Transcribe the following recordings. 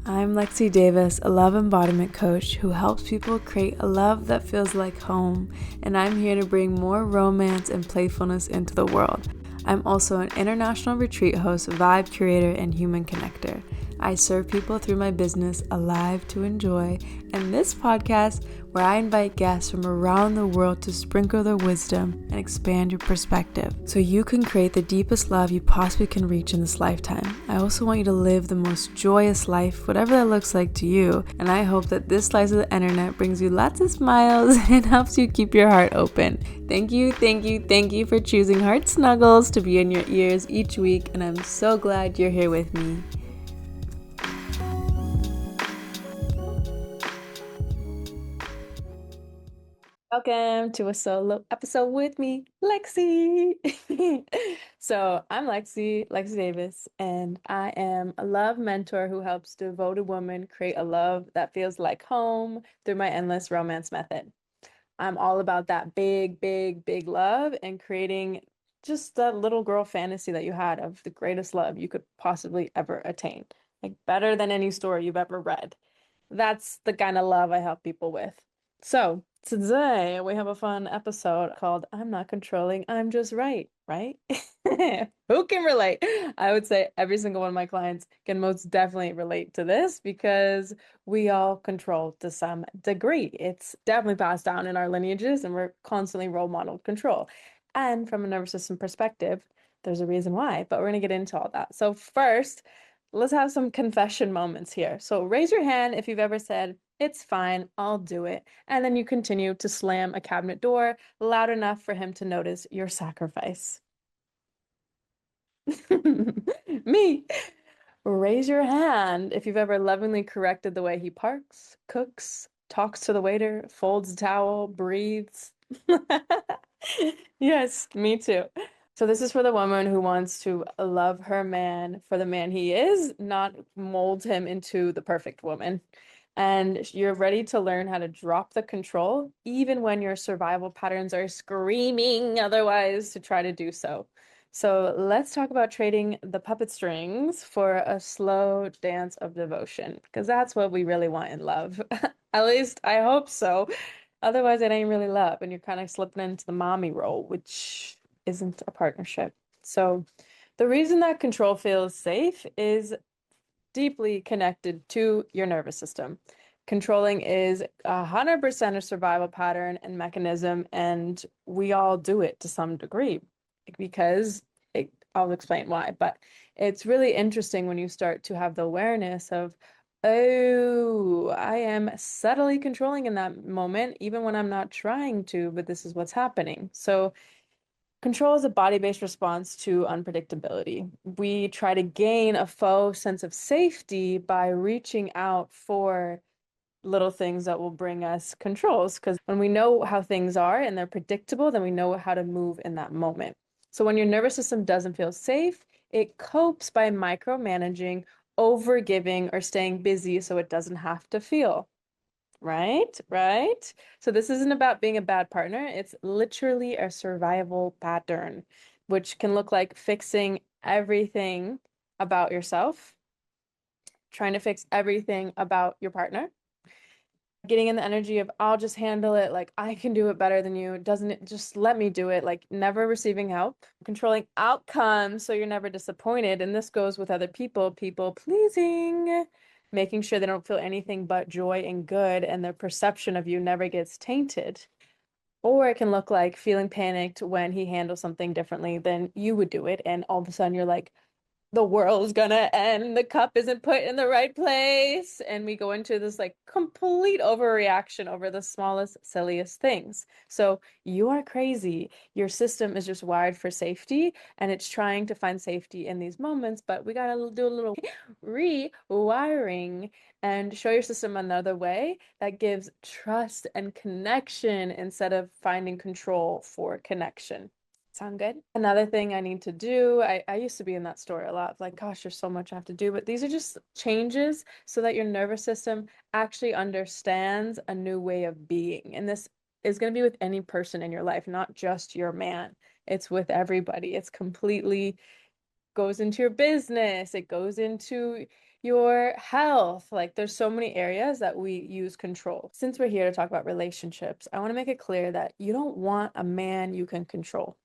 I'm Lexy Davis, a love embodiment coach who helps people create a love that feels like home, and I'm here to bring more romance and playfulness into the world. I'm also an international retreat host, vibe curator, and human connector. I serve people through my business, Alive to Enjoy, and this podcast where I invite guests from around the world to sprinkle their wisdom and expand your perspective so you can create the deepest love you possibly can reach in this lifetime. I also want you to live the most joyous life, whatever that looks like to you, and I hope that this slice of the internet brings you lots of smiles and helps you keep your heart open. Thank you for choosing Heart Snuggles to be in your ears each week, and I'm so glad you're here with me. Welcome to a solo episode with me, Lexy. So I'm Lexy Davis, and I am a love mentor who helps devoted women create a love that feels like home through my endless romance method. I'm all about that big love and creating just that little girl fantasy that you had of the greatest love you could possibly ever attain. Like better than any story you've ever read. That's the kind of love I help people with. So today we have a fun episode called I'm Not Controlling, I'm Just Right, right? Who can relate? I would say every single one of my clients can most definitely relate to this because we all control to some degree. It's definitely passed down in our lineages and we're constantly role modeled control. And from a nervous system perspective, there's a reason why, but we're going to get into all that. So first, let's have some confession moments here. So raise your hand if you've ever said, it's fine, I'll do it. And then you continue to slam a cabinet door loud enough for him to notice your sacrifice. Me. Raise your hand if you've ever lovingly corrected the way he parks, cooks, talks to the waiter, folds a towel, breathes. Yes, me too. So this is for the woman who wants to love her man for the man he is, not mold him into the perfect woman. And you're ready to learn how to drop the control, even when your survival patterns are screaming otherwise to try to do so. So let's talk about trading the puppet strings for a slow dance of devotion, because that's what we really want in love. At least I hope so. Otherwise, it ain't really love, and you're kind of slipping into the mommy role, which isn't a partnership. So the reason that control feels safe is deeply connected to your nervous system. Controlling is 100% a survival pattern and mechanism, and we all do it to some degree because I'll explain why. But it's really interesting when you start to have the awareness of, oh, I am subtly controlling in that moment, even when I'm not trying to, but this is what's happening. So control is a body-based response to unpredictability. We try to gain a faux sense of safety by reaching out for little things that will bring us controls. Because when we know how things are and they're predictable, then we know how to move in that moment. So when your nervous system doesn't feel safe, it copes by micromanaging, overgiving, or staying busy so it doesn't have to feel. Right, right. So this isn't about being a bad partner. It's literally a survival pattern, which can look like fixing everything about yourself, trying to fix everything about your partner, getting in the energy of I'll just handle it, like I can do it better than you. Doesn't it just let me do it, like never receiving help, controlling outcomes so you're never disappointed. And this goes with other people, people pleasing, making sure they don't feel anything but joy and good and their perception of you never gets tainted. Or it can look like feeling panicked when he handles something differently than you would do it. And all of a sudden you're like, the world's gonna end, the cup isn't put in the right place, and we go into this like complete overreaction over the smallest, silliest things. So you are crazy. Your system is just wired for safety, and it's trying to find safety in these moments, but we gotta do a little rewiring and show your system another way that gives trust and connection instead of finding control for connection. Sound good? Another thing I need to do, I used to be in that story a lot, like, gosh, there's so much I have to do, but these are just changes so that your nervous system actually understands a new way of being. And this is going to be with any person in your life, not just your man. It's with everybody. It's completely goes into your business. It goes into your health. Like there's so many areas that we use control. Since we're here to talk about relationships, I want to make it clear that you don't want a man you can control.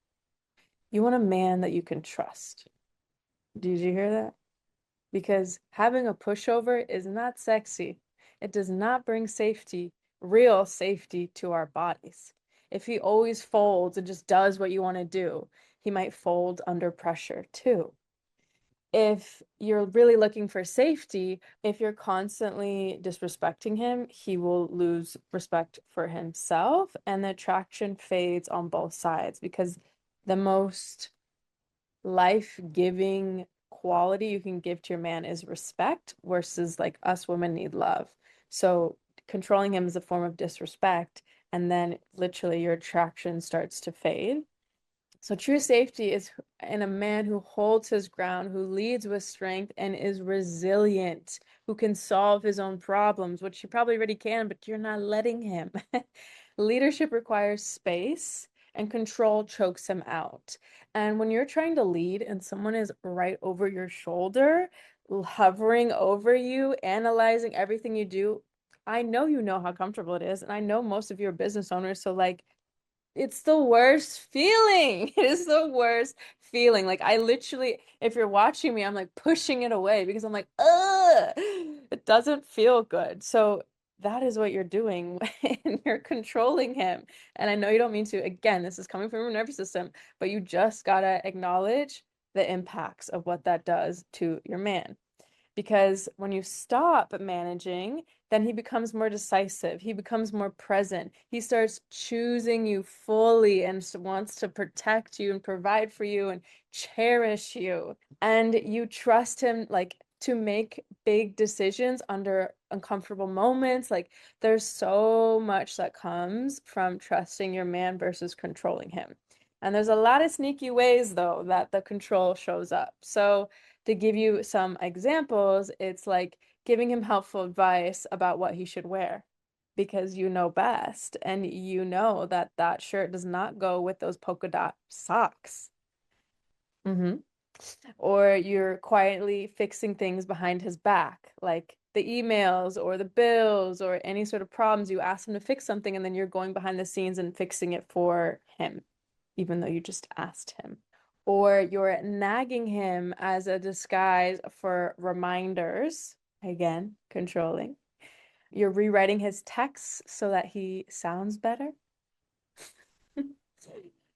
You want a man that you can trust. Did you hear that? Because having a pushover is not sexy. It does not bring safety, real safety to our bodies. If he always folds and just does what you want to do, he might fold under pressure too. If you're really looking for safety, if you're constantly disrespecting him, he will lose respect for himself and the attraction fades on both sides because the most life-giving quality you can give to your man is respect versus like us women need love. So controlling him is a form of disrespect, and then literally your attraction starts to fade. So true safety is in a man who holds his ground, who leads with strength and is resilient, who can solve his own problems, which he probably already can, but you're not letting him. Leadership requires space and control chokes him out. And when you're trying to lead and someone is right over your shoulder, hovering over you, analyzing everything you do, I know you know how comfortable it is. And I know most of you are business owners. So like, it's the worst feeling. It is the worst feeling. Like I literally, if you're watching me, I'm like pushing it away because I'm like, ugh, it doesn't feel good. So that is what you're doing when you're controlling him. And I know you don't mean to. Again, this is coming from your nervous system, but you just gotta acknowledge the impacts of what that does to your man. Because when you stop managing, then he becomes more decisive. He becomes more present. He starts choosing you fully and wants to protect you and provide for you and cherish you. And you trust him like to make big decisions under uncomfortable moments. Like there's so much that comes from trusting your man versus controlling him. And there's a lot of sneaky ways though that the control shows up. So to give you some examples, it's like giving him helpful advice about what he should wear because you know best and you know that that shirt does not go with those polka dot socks. hmm Or you're quietly fixing things behind his back, like the emails or the bills or any sort of problems. You ask him to fix something and then you're going behind the scenes and fixing it for him, even though you just asked him. Or you're nagging him as a disguise for reminders. Again, controlling. You're rewriting his texts so that he sounds better.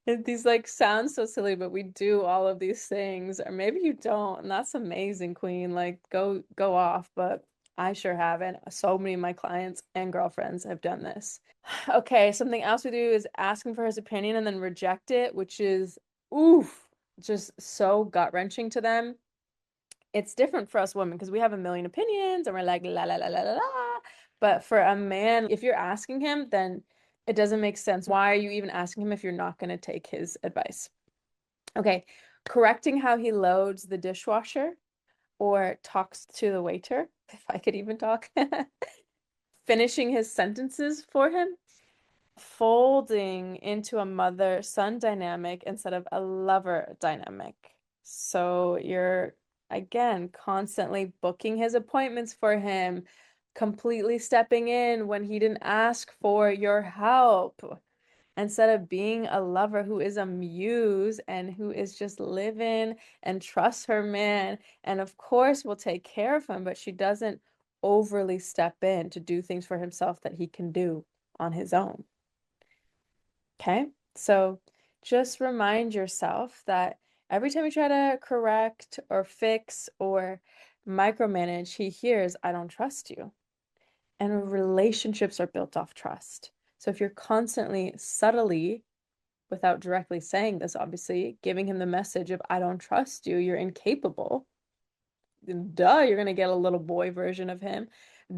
These like sound so silly, but we do all of these things, or maybe you don't, and that's amazing, Queen. Like go off, but I sure haven't. So many of my clients and girlfriends have done this. Okay, something else we do is asking for his opinion and then reject it, which is oof, just so gut-wrenching to them. It's different for us women because we have a million opinions and we're like la la la la la la. But for a man, if you're asking him, then it doesn't make sense. Why are you even asking him if you're not going to take his advice? Okay, correcting how he loads the dishwasher or talks to the waiter, if I could even talk. Finishing his sentences for him, folding into a mother-son dynamic instead of a lover dynamic. So you're, again, constantly booking his appointments for him, completely stepping in when he didn't ask for your help. Instead of being a lover who is a muse and who is just living and trusts her man, and of course will take care of him, but she doesn't overly step in to do things for himself that he can do on his own. Okay, so just remind yourself that every time you try to correct or fix or micromanage, he hears, I don't trust you. And relationships are built off trust. So if you're constantly subtly, without directly saying this, obviously, giving him the message of, I don't trust you, you're incapable, duh, you're going to get a little boy version of him.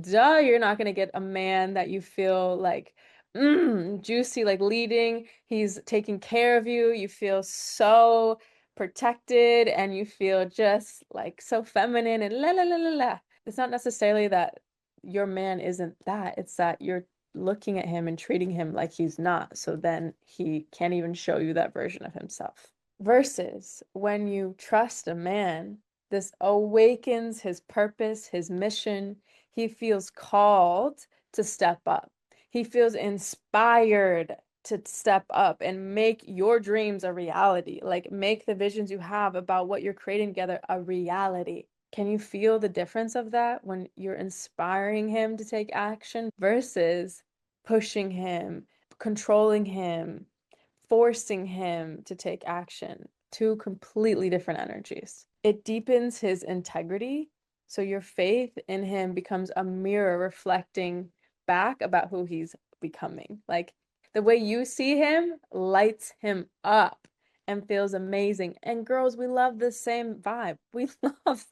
Duh, you're not going to get a man that you feel like juicy, like leading. He's taking care of you. You feel so protected and you feel just like so feminine and la la la la la. It's not necessarily that your man isn't that. It's that you're looking at him and treating him like he's not. So then he can't even show you that version of himself. Versus when you trust a man This awakens his purpose, his mission. He feels called to step up. He feels inspired to step up and make your dreams a reality. Like, make the visions you have about what you're creating together a reality. Can you feel the difference of that when you're inspiring him to take action versus pushing him, controlling him, forcing him to take action? Two completely different energies. It deepens his integrity. So your faith in him becomes a mirror reflecting back about who he's becoming. Like, the way you see him lights him up and feels amazing. And girls, we love the same vibe. We love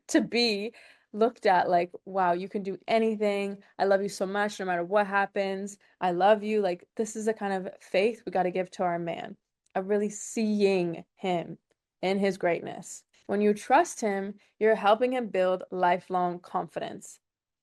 to be looked at like, wow, you can do anything. I love you so much no matter what happens. I love you. Like, this is the kind of faith we got to give to our man, of really seeing him in his greatness. When you trust him, you're helping him build lifelong confidence.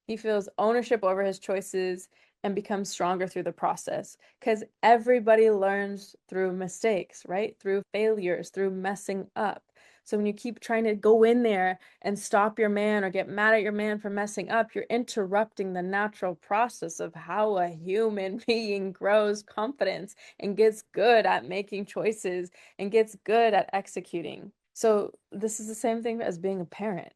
He feels ownership over his choices and becomes stronger through the process, because everybody learns through mistakes, right? Through failures, through messing up. So when you keep trying to go in there and stop your man or get mad at your man for messing up, you're interrupting the natural process of how a human being grows confidence and gets good at making choices and gets good at executing. So this is the same thing as being a parent.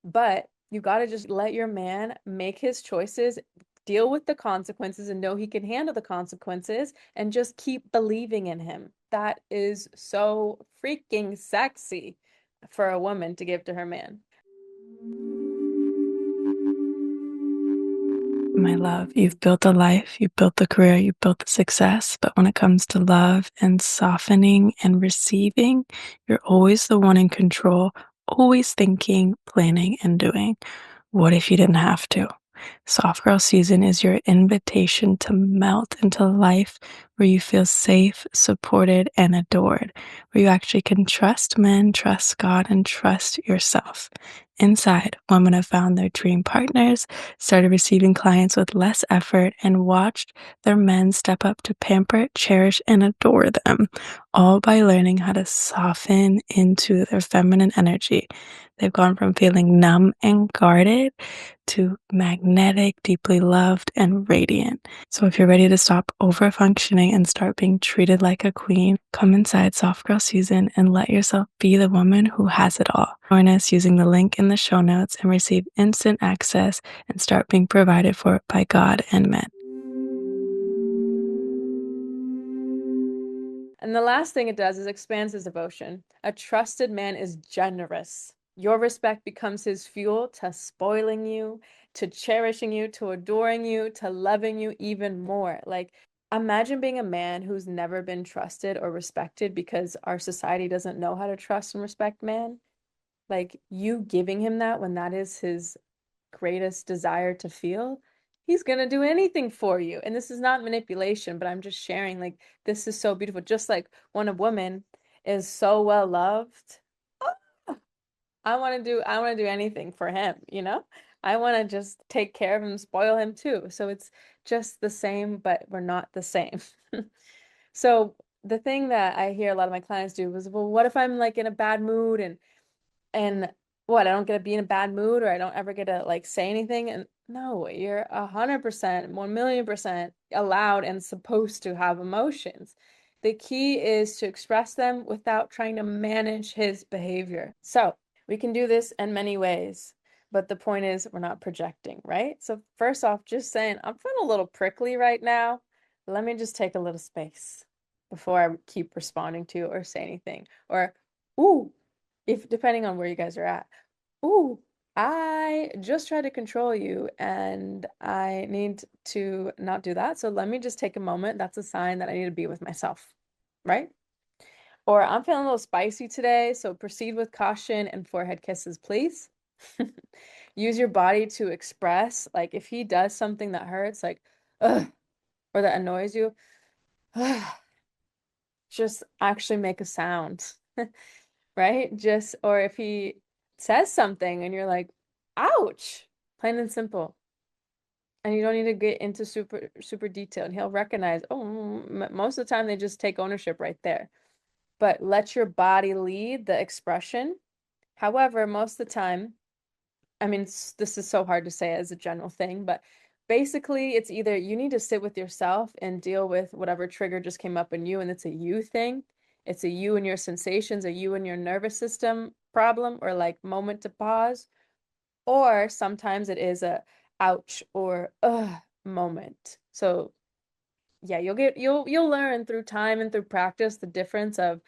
But you got to just let your man make his choices, deal with the consequences, and know he can handle the consequences, and just keep believing in him. That is so freaking sexy for a woman to give to her man. My love, you've built a life, you've built a career, you've built a success. But when it comes to love and softening and receiving, you're always the one in control, always thinking, planning, and doing. What if you didn't have to? Soft Girl Season is your invitation to melt into life where you feel safe, supported, and adored, where you actually can trust men, trust God, and trust yourself. Inside, women have found their dream partners, started receiving clients with less effort, and watched their men step up to pamper, cherish, and adore them, all by learning how to soften into their feminine energy. They've gone from feeling numb and guarded to magnetic, deeply loved, and radiant. So if you're ready to stop over-functioning and start being treated like a queen, come inside Soft Girl Season and let yourself be the woman who has it all. Join us using the link in the show notes and receive instant access and start being provided for by God and men. And the last thing it does is expands his devotion. A trusted man is generous. Your respect becomes his fuel to spoiling you, to cherishing you, to adoring you, to loving you even more. Like, imagine being a man who's never been trusted or respected because our society doesn't know how to trust and respect man. Like, you giving him that when that is his greatest desire to feel, he's gonna do anything for you. And this is not manipulation, but I'm just sharing, like, this is so beautiful. Just like when a woman is so well loved, oh, I want to do anything for him, you know? I want to just take care of him, spoil him too. So it's just the same, but we're not the same. So the thing that I hear a lot of my clients do is, well, what if I'm like in a bad mood and what, I don't get to be in a bad mood, or I don't ever get to like say anything? And no, you're 100%, 1,000,000% allowed and supposed to have emotions. The key is to express them without trying to manage his behavior. So we can do this in many ways, but the point is we're not projecting, right? So first off, just saying, I'm feeling a little prickly right now. Let me just take a little space before I keep responding to or say anything. Or, ooh, if depending on where you guys are at. Ooh, I just tried to control you and I need to not do that. So let me just take a moment. That's a sign that I need to be with myself, right? Or I'm feeling a little spicy today, so proceed with caution and forehead kisses, please. Use your body to express, like if he does something that hurts, like, ugh, or that annoys you, just actually make a sound. Right? Just, or if he says something and you're like, ouch, plain and simple. And you don't need to get into super detail. And he'll recognize, oh, most of the time they just take ownership right there. But let your body lead the expression. However, most of the time, I mean, this is so hard to say as a general thing, but basically, it's either you need to sit with yourself and deal with whatever trigger just came up in you, and it's a you thing. It's a you and your sensations, a you and your nervous system problem, or like moment to pause. Or sometimes it is a ouch or ugh moment. So yeah, you'll learn through time and through practice the difference of,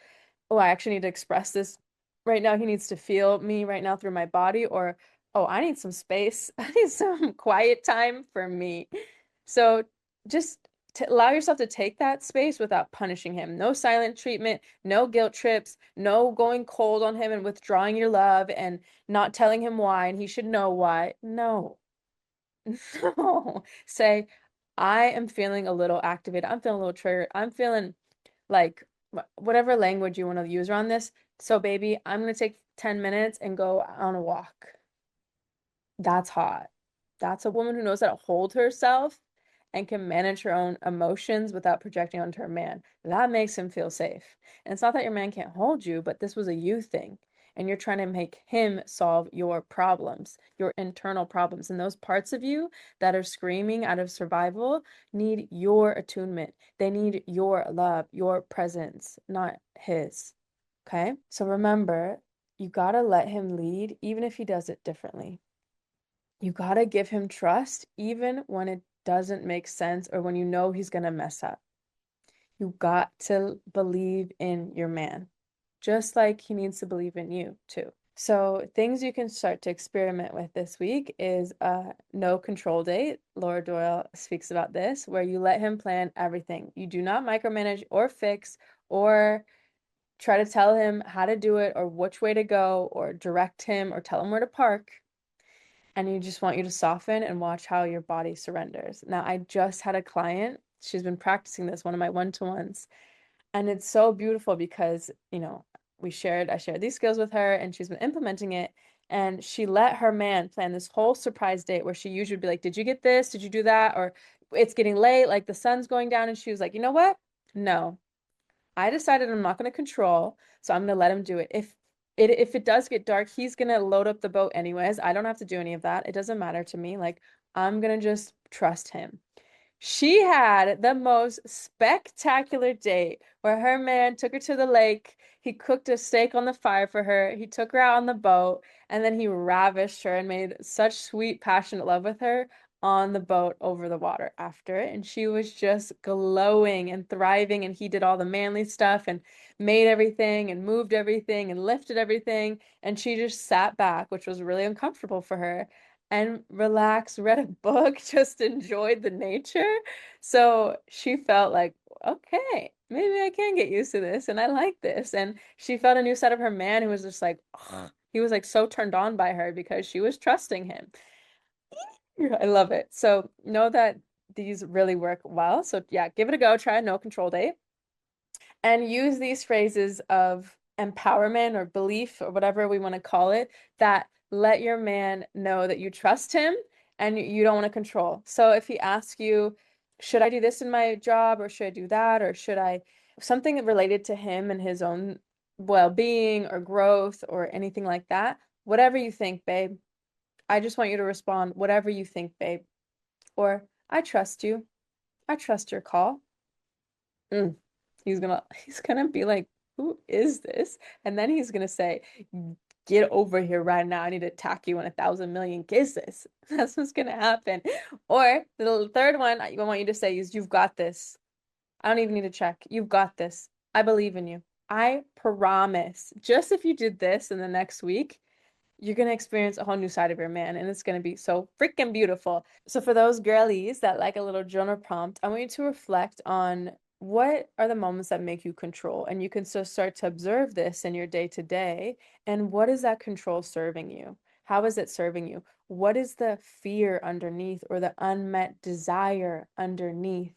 oh, I actually need to express this right now. He needs to feel me right now through my body, or, oh, I need some space. I need some quiet time for me. So just to allow yourself to take that space without punishing him. No silent treatment, no guilt trips, no going cold on him and withdrawing your love and not telling him why and he should know why. No, no. Say, I am feeling a little activated. I'm feeling a little triggered. I'm feeling like whatever language you want to use around this. So, baby, I'm going to take 10 minutes and go on a walk. That's hot. That's a woman who knows how to hold herself and can manage her own emotions without projecting onto her man. That makes him feel safe. And it's not that your man can't hold you, but this was a you thing. And you're trying to make him solve your problems, your internal problems. And those parts of you that are screaming out of survival need your attunement. They need your love, your presence, not his. Okay? So remember, you gotta let him lead, even if he does it differently. You gotta give him trust even when it doesn't make sense or when you know he's gonna mess up. You got to believe in your man, just like he needs to believe in you too. So things you can start to experiment with this week is a no control date. Laura Doyle speaks about this, where you let him plan everything. You do not micromanage or fix or try to tell him how to do it or which way to go or direct him or tell him where to park, and you just want you to soften and watch how your body surrenders. Now, I just had a client, she's been practicing this, one of my one-to-ones, and it's so beautiful because, I shared these skills with her and she's been implementing it. And she let her man plan this whole surprise date where she usually would be like, did you get this? Did you do that? Or it's getting late, like the sun's going down. And she was like, you know what? No, I decided I'm not going to control, so I'm going to let him do it. If it does get dark, he's going to load up the boat anyways. I don't have to do any of that. It doesn't matter to me. Like, I'm going to just trust him. She had the most spectacular date where her man took her to the lake. He cooked a steak on the fire for her. He took her out on the boat, and then he ravished her and made such sweet, passionate love with her on the boat over the water after it. And she was just glowing and thriving. And he did all the manly stuff and made everything and moved everything and lifted everything. And she just sat back, which was really uncomfortable for her, and relaxed, read a book, just enjoyed the nature. So she felt like, okay, maybe I can get used to this and I like this. And she felt a new side of her man who was just like, ugh. He was like so turned on by her because she was trusting him. I love it. So know that these really work well. So yeah, give it a go. Try a no control date and use these phrases of empowerment or belief or whatever we want to call it that let your man know that you trust him and you don't want to control. So if he asks you, should I do this in my job or should I do that or should I something related to him and his own well-being or growth or anything like that, whatever you think, babe. I just want you to respond, whatever you think, babe. Or I trust you. I trust your call. Mm. He's gonna be like, who is this? And then he's gonna say, get over here right now. I need to attack you in 1,000,000,000 kisses. That's what's gonna happen. Or the third one I want you to say is, you've got this. I don't even need to check. You've got this. I believe in you. I promise. Just if you did this in the next week, you're going to experience a whole new side of your man, and it's going to be so freaking beautiful. So for those girlies that like a little journal prompt, I want you to reflect on what are the moments that make you control, and you can so start to observe this in your day to day, and what is that control serving you? How is it serving you? What is the fear underneath or the unmet desire underneath?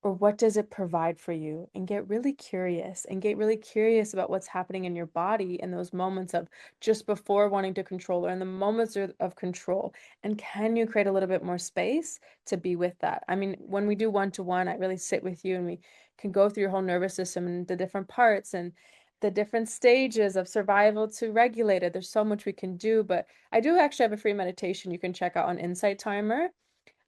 Or what does it provide for you? And get really curious about what's happening in your body in those moments of just before wanting to control or in the moments of control. And can you create a little bit more space to be with that? I mean, when we do one-to-one, I really sit with you and we can go through your whole nervous system and the different parts. And the different stages of survival to regulated. There's so much we can do, but I do actually have a free meditation you can check out on Insight Timer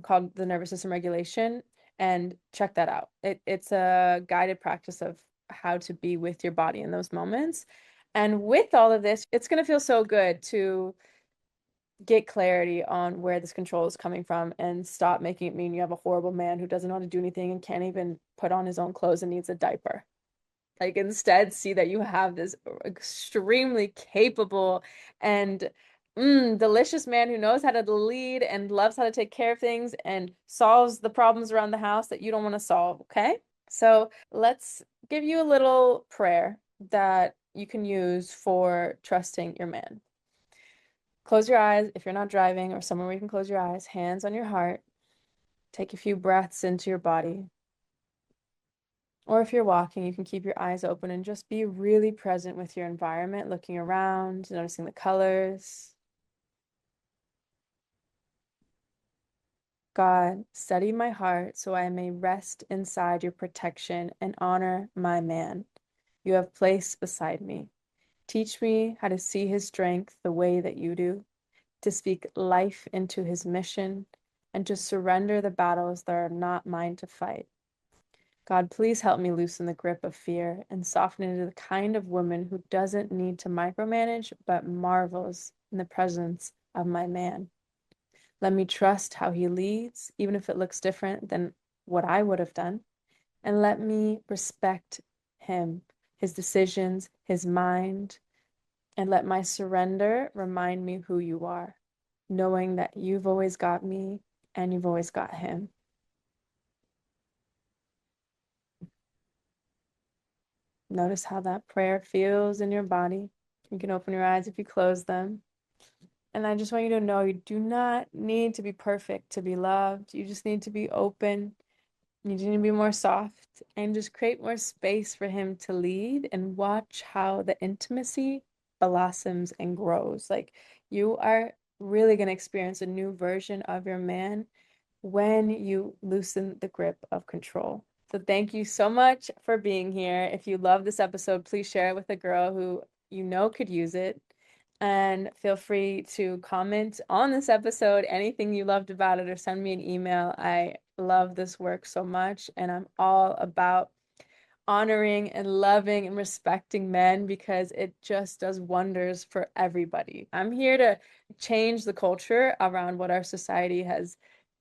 called the nervous system regulation, and check that out. It's a guided practice of how to be with your body in those moments. And with all of this, it's going to feel so good to get clarity on where this control is coming from and stop making it mean you have a horrible man who doesn't know how to do anything and can't even put on his own clothes and needs a diaper. Like, instead, see that you have this extremely capable and delicious man who knows how to lead and loves how to take care of things and solves the problems around the house that you don't want to solve, okay? So let's give you a little prayer that you can use for trusting your man. Close your eyes if you're not driving or somewhere where you can close your eyes, hands on your heart. Take a few breaths into your body. Or if you're walking, you can keep your eyes open and just be really present with your environment, looking around, noticing the colors. God, steady my heart so I may rest inside your protection and honor my man you have placed beside me. Teach me how to see his strength the way that you do, to speak life into his mission, and to surrender the battles that are not mine to fight. God, please help me loosen the grip of fear and soften into the kind of woman who doesn't need to micromanage, but marvels in the presence of my man. Let me trust how he leads, even if it looks different than what I would have done. And let me respect him, his decisions, his mind, and let my surrender remind me who you are, knowing that you've always got me and you've always got him. Notice how that prayer feels in your body. You can open your eyes if you close them. And I just want you to know you do not need to be perfect to be loved. You just need to be open. You just need to be more soft and just create more space for him to lead and watch how the intimacy blossoms and grows. Like, you are really going to experience a new version of your man when you loosen the grip of control. So thank you so much for being here. If you love this episode, please share it with a girl who you know could use it. And feel free to comment on this episode, anything you loved about it, or send me an email. I love this work so much, and I'm all about honoring and loving and respecting men because it just does wonders for everybody. I'm here to change the culture around what our society has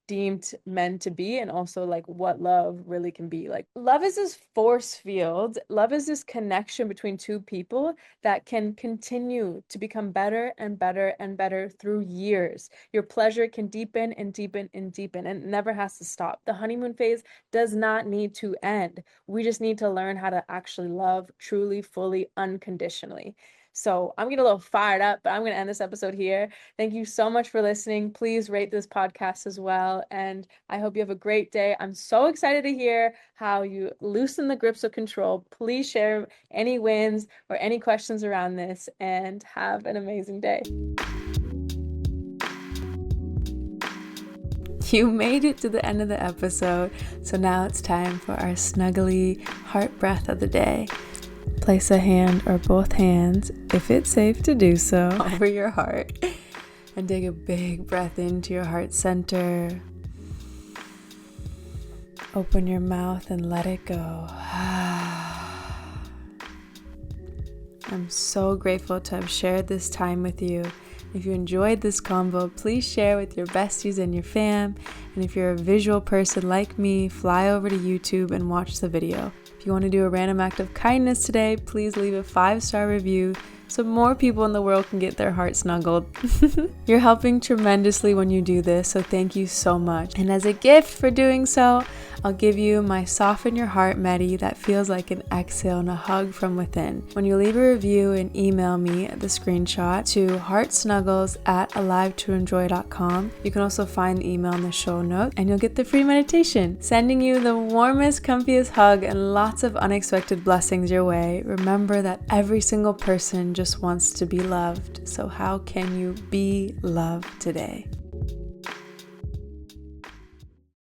deemed men to be, and also like what love really can be. Like, love is this force field. Love is this connection between two people that can continue to become better and better and better through years. Your pleasure can deepen and deepen and deepen, and it never has to stop. The honeymoon phase does not need to end. We just need to learn how to actually love truly, fully, unconditionally. So I'm getting a little fired up, but I'm going to end this episode here. Thank you so much for listening. Please rate this podcast as well. And I hope you have a great day. I'm so excited to hear how you loosen the grips of control. Please share any wins or any questions around this, and have an amazing day. You made it to the end of the episode. So now it's time for our snuggly heart breath of the day. Place a hand or both hands, if it's safe to do so, over your heart and take a big breath into your heart center. Open your mouth and let it go. I'm so grateful to have shared this time with you. If you enjoyed this convo, please share with your besties and your fam. And if you're a visual person like me, fly over to YouTube and watch the video. If you want to do a random act of kindness today, please leave a 5-star review so more people in the world can get their heart snuggled. You're helping tremendously when you do this, so thank you so much. And as a gift for doing so, I'll give you my Soften Your Heart Medi that feels like an exhale and a hug from within. When you leave a review and email me the screenshot to heartsnuggles@alivetoenjoy.com, you can also find the email in the show notes and you'll get the free meditation. Sending you the warmest, comfiest hug and lots of unexpected blessings your way. Remember that every single person just wants to be loved. So how can you be loved today?